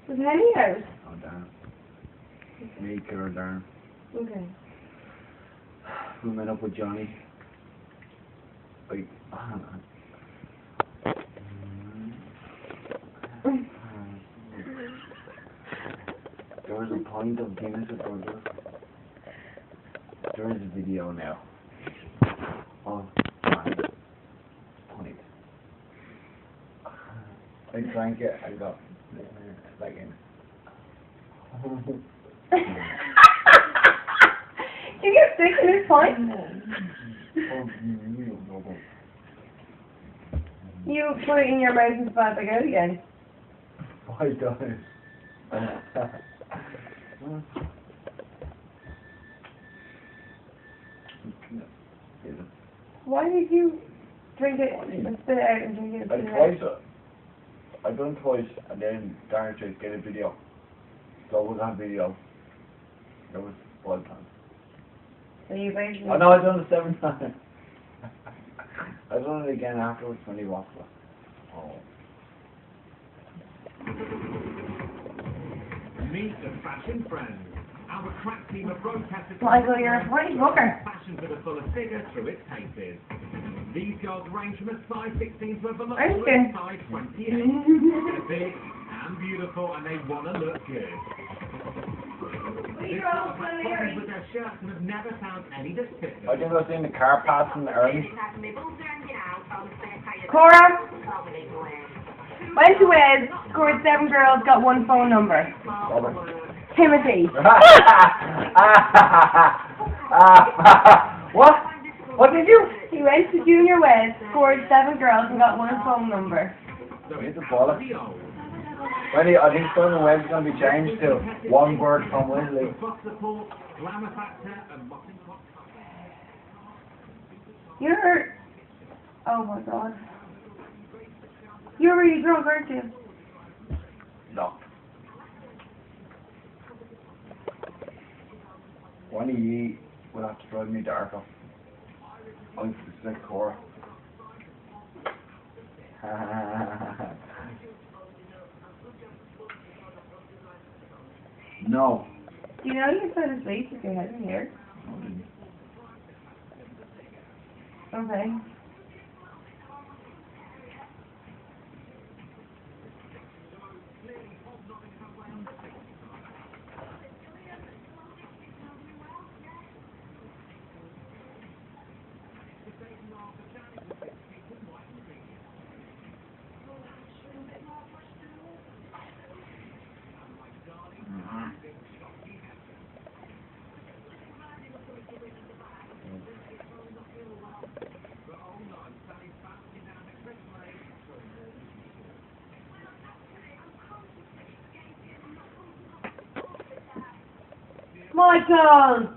Was Henny out? Oh, damn. Mick or Darren. Okay. We met up with Johnny. Like, there was a pint of Guinness at Burgers. There is a video now. Oh, pint. I drank it, I got like in. You get sick in this point? You put it in your mouth and spat it out again. 5 times. Why did you drink it and spit it out and drink it and spit it out? I've done twice, and then Darren said, get a video. So we got a video. It was 5 times. So you basically... Oh no, I've done it 7 times. I've done it again afterwards when he walked up. Oh. Meet the fashion friends. Our crack team of broadcasters. Michael, you're a funny booker. Fashion for the fuller figure through its paces. These girls range from a size 16 to a voluptuous Okay. size 28. They're big and beautiful, and they want to look good. These girls have problems with their shirts and have never found any that fit them. I think I was in the car passing early. Cora went to Wes, scored 7 girls, got 1 phone number. Timothy. What? What did you? He went to Junior Wes, scored 7 girls, and got 1 phone number. It's a baller. Well, I think Stone and Webb's going to be changed to one word from Wesley. You're... Oh my god. You're really drunk, aren't you? No. One of ye will have to drive me darker. I'm sick core. No. You know you can put a space with your head in here. Okay. Michael!